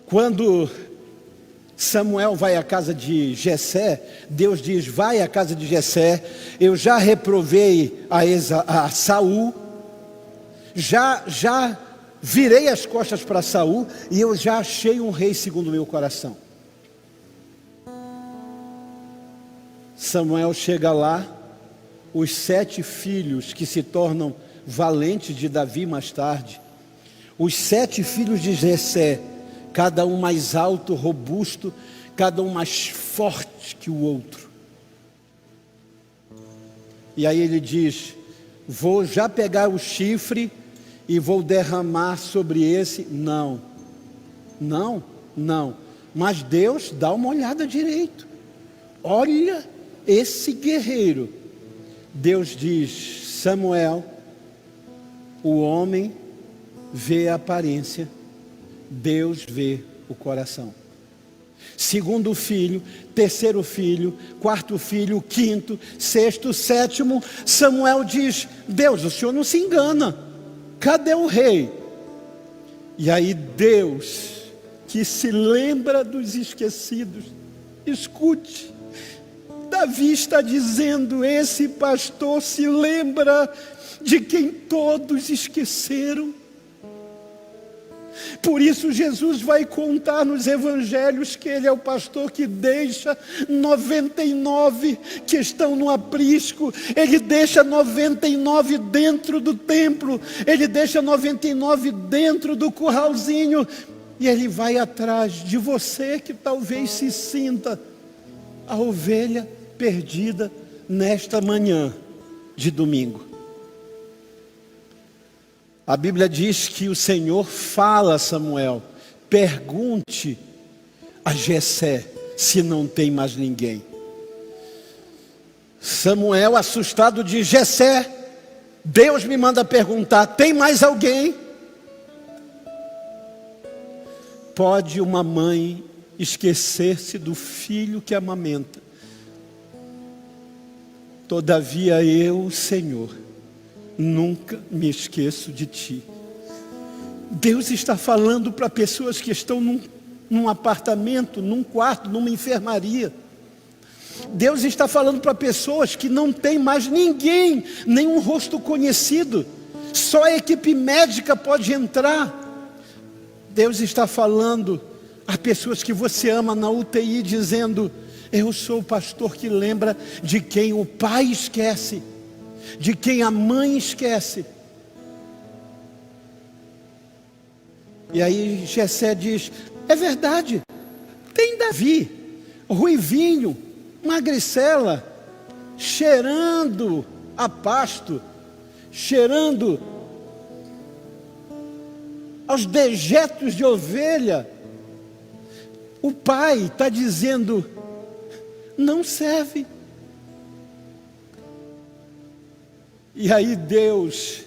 Speaker 1: Quando Samuel vai à casa de Jessé, Deus diz: vai à casa de Jessé, eu já reprovei a Saul, já virei as costas para Saul, e eu já achei um rei segundo o meu coração. Samuel chega lá, os 7 filhos que se tornam valentes de Davi mais tarde, os 7 filhos de Jessé, cada um mais alto, robusto, cada um mais forte que o outro. E aí ele diz: vou já pegar o chifre e vou derramar sobre esse. Não, mas Deus dá uma olhada direito. Olha esse guerreiro. Deus diz: Samuel, o homem vê a aparência, Deus vê o coração. Segundo filho, terceiro filho, quarto filho, quinto, sexto, sétimo, Samuel diz: Deus, o Senhor não se engana, cadê o rei? E aí Deus, que se lembra dos esquecidos, escute, Davi está dizendo: esse pastor se lembra de quem todos esqueceram. Por isso Jesus vai contar nos evangelhos que ele é o pastor que deixa 99 que estão no aprisco, ele deixa 99 dentro do templo, ele deixa 99 dentro do curralzinho, e ele vai atrás de você que talvez se sinta a ovelha perdida nesta manhã de domingo. A Bíblia diz que o Senhor fala a Samuel: pergunte a Jessé se não tem mais ninguém. Samuel, assustado, diz: Jessé, Deus me manda perguntar, tem mais alguém? Pode uma mãe esquecer-se do filho que amamenta. Todavia eu, Senhor, nunca me esqueço de ti. Deus está falando para pessoas que estão num apartamento, num quarto, numa enfermaria. Deus está falando para pessoas que não tem mais ninguém, nenhum rosto conhecido. Só a equipe médica pode entrar. Deus está falando a pessoas que você ama na UTI, dizendo: eu sou o pastor que lembra de quem o pai esquece, de quem a mãe esquece. E aí Jessé diz: é verdade, tem Davi, ruivinho, magricela, cheirando a pasto, cheirando aos dejetos de ovelha. O pai está dizendo: não serve. E aí Deus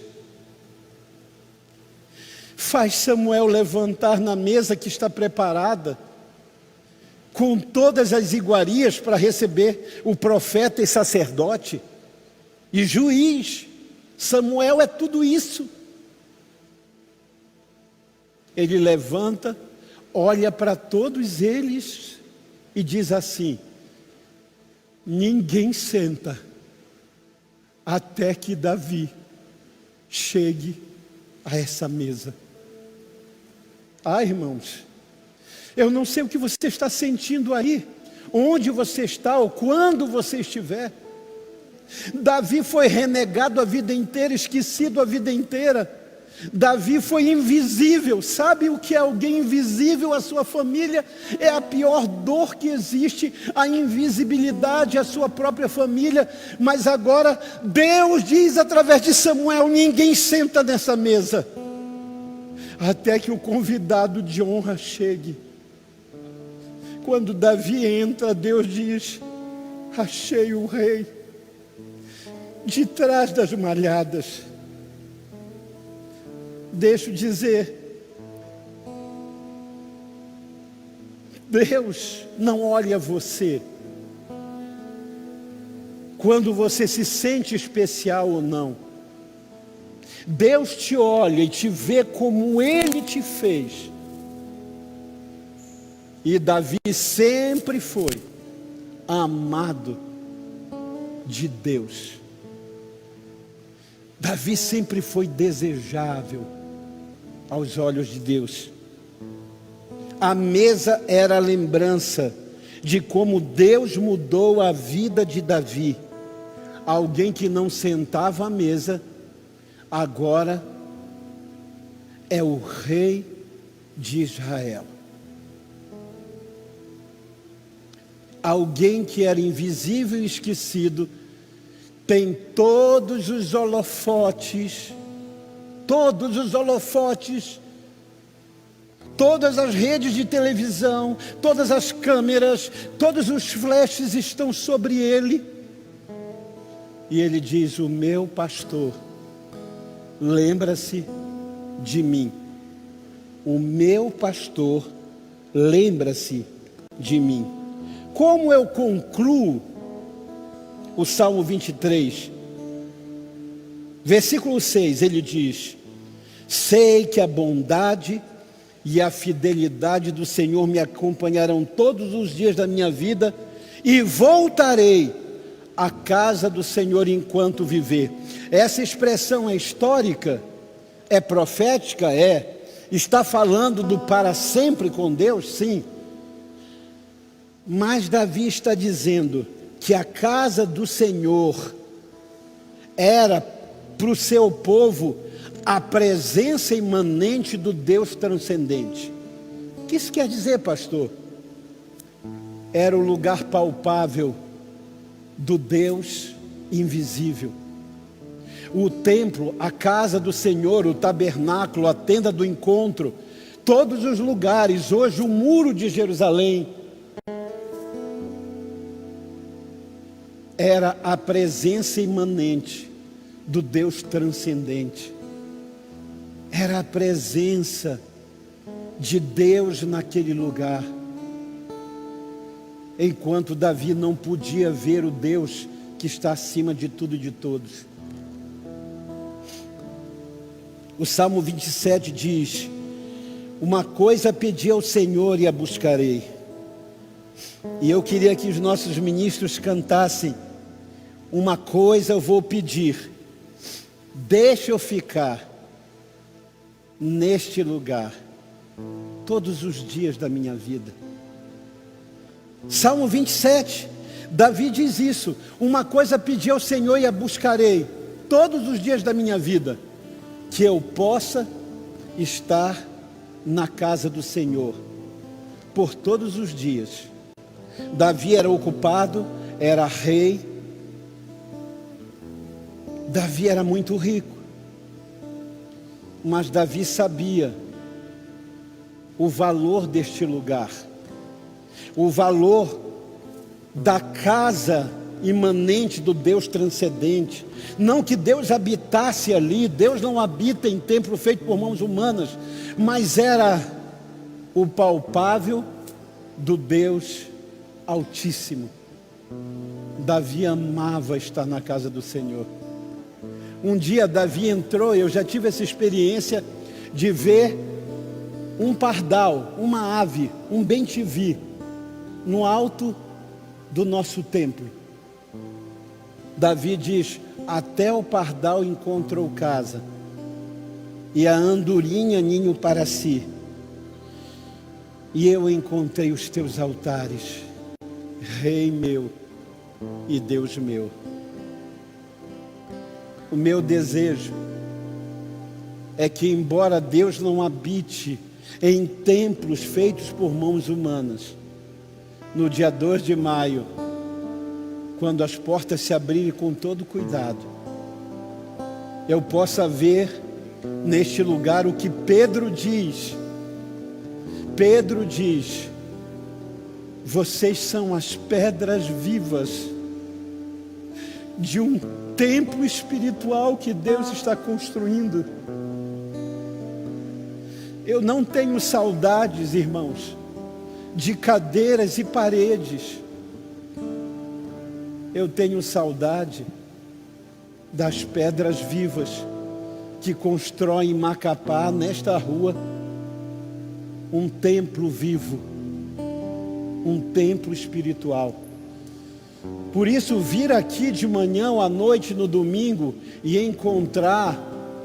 Speaker 1: faz Samuel levantar na mesa que está preparada, com todas as iguarias para receber o profeta e sacerdote e juiz. Samuel é tudo isso. Ele levanta, olha para todos eles e diz assim: ninguém senta até que Davi chegue a essa mesa. Ah, irmãos, eu não sei o que você está sentindo aí, onde você está ou quando você estiver. Davi foi renegado a vida inteira, esquecido a vida inteira. Davi foi invisível. Sabe o que é alguém invisível à sua família? É a pior dor que existe, a invisibilidade à sua própria família. Mas agora Deus diz através de Samuel: ninguém senta nessa mesa até que o convidado de honra chegue. Quando Davi entra, Deus diz: achei o rei de trás das malhadas. Deixa eu dizer, Deus não olha você quando você se sente especial ou não. Deus te olha e te vê como Ele te fez. E Davi sempre foi amado de Deus. Davi sempre foi desejável aos olhos de Deus. A mesa era a lembrança de como Deus mudou a vida de Davi. Alguém que não sentava à mesa, agora é o rei de Israel. Alguém que era invisível e esquecido, tem todos os holofotes, todas as redes de televisão, todas as câmeras, todos os flashes estão sobre ele. E ele diz: o meu pastor lembra-se de mim. O meu pastor lembra-se de mim. Como eu concluo o Salmo 23, versículo 6, ele diz: sei que a bondade e a fidelidade do Senhor me acompanharão todos os dias da minha vida, e voltarei à casa do Senhor enquanto viver. Essa expressão é histórica, é profética, está falando do para sempre com Deus, sim. Mas Davi está dizendo que a casa do Senhor era para o seu povo a presença imanente do Deus transcendente. O que isso quer dizer, pastor? Era o lugar palpável do Deus invisível. O templo, a casa do Senhor, o tabernáculo, a tenda do encontro, todos os lugares, hoje o muro de Jerusalém, era a presença imanente do Deus transcendente. Era a presença de Deus naquele lugar. enquanto Davi não podia ver o Deus que está acima de tudo e de todos. O Salmo 27 diz: uma coisa pedi ao Senhor e a buscarei. E eu queria que os nossos ministros cantassem: uma coisa eu vou pedir, deixa eu ficar neste lugar todos os dias da minha vida. Salmo 27, Davi diz isso: uma coisa pedi ao Senhor e a buscarei todos os dias da minha vida, que eu possa estar na casa do Senhor por todos os dias. Davi era ocupado, era rei. Davi era muito rico, mas Davi sabia o valor deste lugar, o valor da casa imanente do Deus transcendente. Não que Deus habitasse ali, Deus não habita em templo feito por mãos humanas, mas era o palpável do Deus Altíssimo. Davi amava estar na casa do Senhor. Um dia Davi entrou, eu já tive essa experiência de ver um pardal, uma ave, um bem-te-vi, no alto do nosso templo. Davi diz: até o pardal encontrou casa, e a andorinha ninho para si, e eu encontrei os teus altares, Rei meu e Deus meu. O meu desejo é que, embora Deus não habite em templos feitos por mãos humanas, no dia 2 de maio, quando as portas se abrirem com todo cuidado, eu possa ver neste lugar o que Pedro diz. Pedro diz: vocês são as pedras vivas de um templo espiritual que Deus está construindo. Eu não tenho saudades, irmãos, de cadeiras e paredes. Eu tenho saudade das pedras vivas que constroem em Macapá, nesta rua, um templo vivo, um templo espiritual. Por isso, vir aqui de manhã ou à noite no domingo e encontrar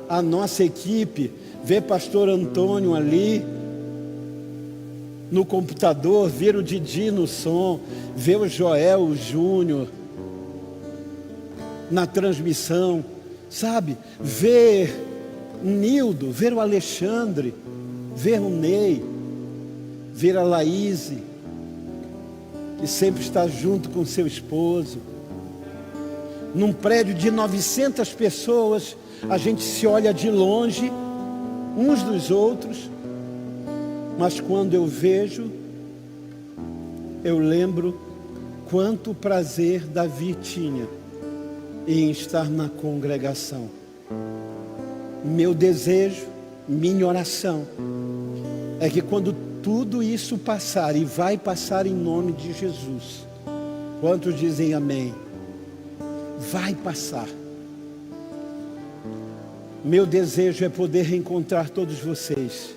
Speaker 1: a nossa equipe, ver pastor Antônio ali no computador, ver o Didi no som, ver o Joel, o Júnior na transmissão, sabe? Ver o Nildo, ver o Alexandre, ver o Ney, ver a Laíse, que sempre está junto com seu esposo. Num prédio de 900 pessoas, a gente se olha de longe, uns dos outros, mas quando eu vejo, eu lembro quanto prazer Davi tinha em estar na congregação. Meu desejo, minha oração, é que quando tudo isso passar, e vai passar em nome de Jesus, quantos dizem amém? Vai passar. Meu desejo é poder reencontrar todos vocês.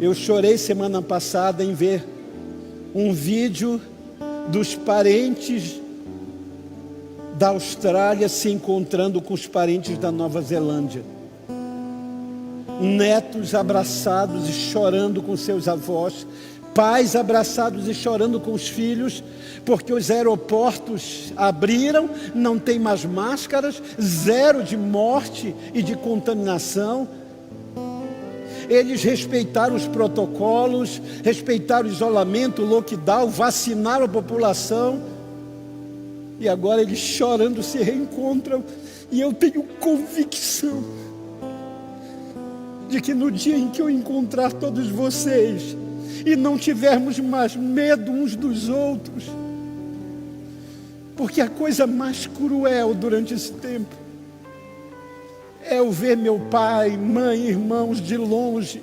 Speaker 1: Eu chorei semana passada em ver um vídeo dos parentes da Austrália se encontrando com os parentes da Nova Zelândia. Netos abraçados e chorando com seus avós, pais abraçados e chorando com os filhos, porque os aeroportos abriram, não tem mais máscaras, zero de morte e de contaminação. Eles respeitaram os protocolos, respeitaram o isolamento, o lockdown, vacinaram a população, e agora eles chorando se reencontram. E eu tenho convicção de que no dia em que eu encontrar todos vocês e não tivermos mais medo uns dos outros, porque a coisa mais cruel durante esse tempo é eu ver meu pai, mãe, irmãos de longe,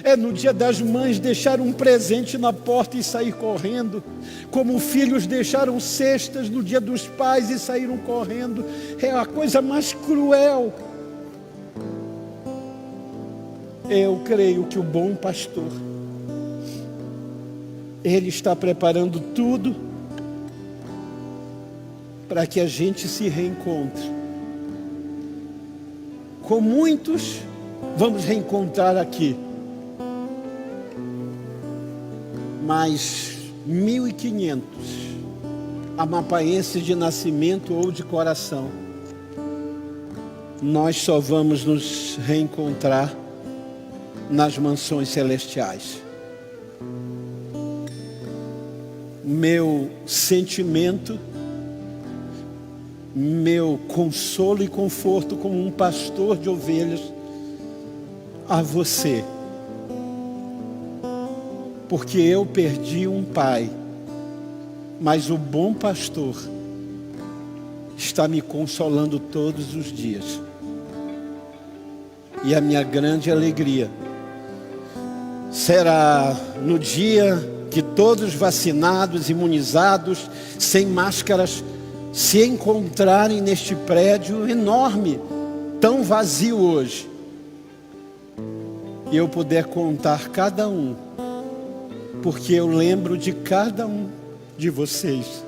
Speaker 1: É no dia das mães deixar um presente na porta e sair correndo, como filhos deixaram cestas no dia dos pais e saíram correndo. É a coisa mais cruel. Eu creio que o bom pastor, ele está preparando tudo para que a gente se reencontre. Com muitos vamos reencontrar aqui, mas 1.500 amapaenses de nascimento ou de coração, nós só vamos nos reencontrar nas mansões celestiais. Meu sentimento, meu consolo e conforto como um pastor de ovelhas a você, porque eu perdi um pai, mas o bom pastor está me consolando todos os dias. E a minha grande alegria será no dia que todos vacinados, imunizados, sem máscaras, se encontrarem neste prédio enorme, tão vazio hoje, e eu puder contar cada um, porque eu lembro de cada um de vocês,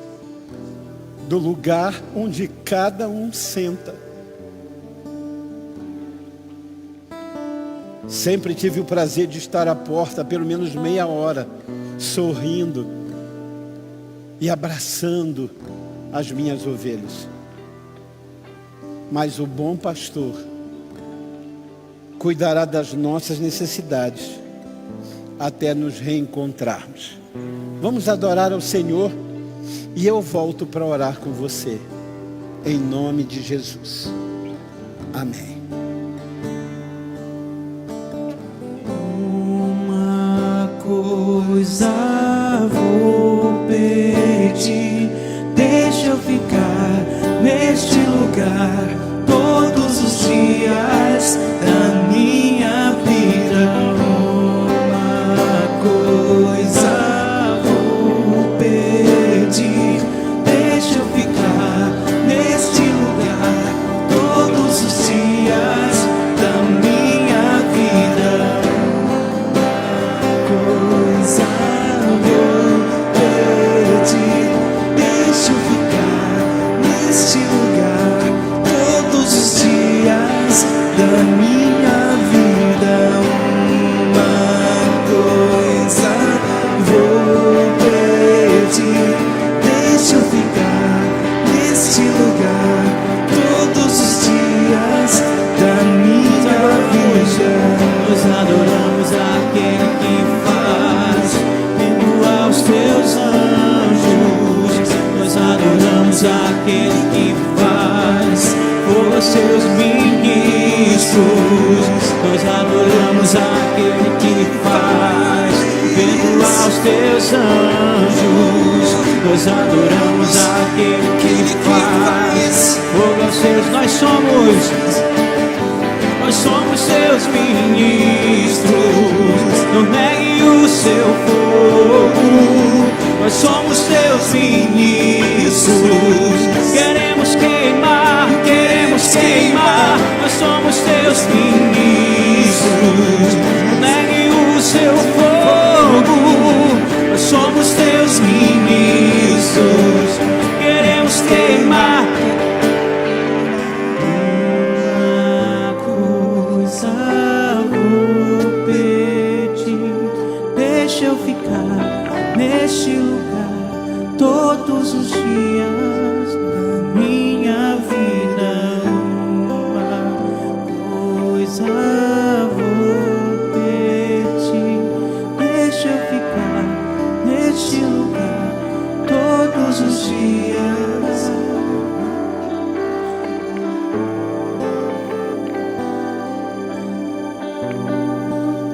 Speaker 1: do lugar onde cada um senta. Sempre tive o prazer de estar à porta pelo menos meia hora, sorrindo e abraçando as minhas ovelhas. Mas o bom pastor cuidará das nossas necessidades até nos reencontrarmos. Vamos adorar ao Senhor e eu volto para orar com você, em nome de Jesus. Amém.
Speaker 2: Uma coisa vou pedir, deixa eu ficar neste lugar todos os dias da minha vida. Uma coisa vou pedir, deixa eu ficar neste lugar todos os dias da minha vida. Coisa vou pedir, deixa eu ficar neste lugar todos os dias da minha vida. Uma coisa vou pedir, deixa eu ficar neste lugar todos os dias da minha vida. Nós adoramos aquele que faz vindo aos teus anjos. Nós adoramos aquele que faz por seus ministros. Nós adoramos aquele que faz vindo aos teus anjos. Nós adoramos aquele que faz fogo aos seus. Nós somos seus ministros. Não negue o seu fogo. Nós somos teus ministros. Queremos queimar, queremos queimar. Nós somos teus ministros. Não negue o seu fogo. Nós somos teus ministros. Queremos queimar. Uma coisa vou pedir, deixa eu ficar neste lugar todos os dias da minha vida. Uma coisa vou pedir, deixa eu ficar neste lugar todos os dias.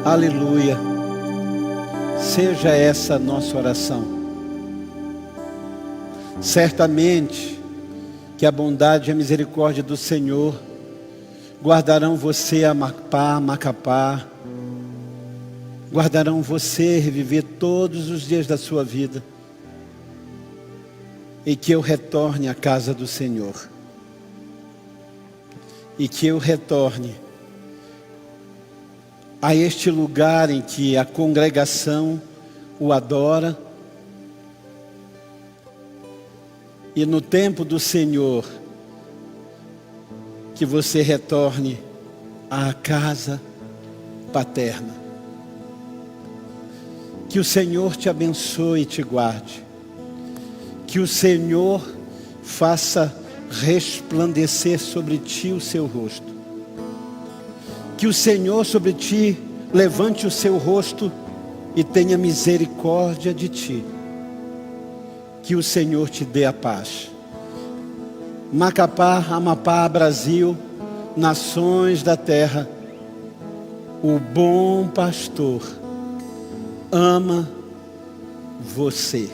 Speaker 1: Aleluia. Seja essa a nossa oração. Certamente que a bondade e a misericórdia do Senhor guardarão você a Macapá, guardarão você reviver todos os dias da sua vida, e que eu retorne à casa do Senhor, e que eu retorne a este lugar em que a congregação o adora, e no tempo do Senhor, que você retorne à casa paterna. Que o Senhor te abençoe e te guarde. Que o Senhor faça resplandecer sobre ti o seu rosto. Que o Senhor sobre ti levante o seu rosto e tenha misericórdia de ti. Que o Senhor te dê a paz. Macapá, Amapá, Brasil, nações da terra, o bom pastor ama você.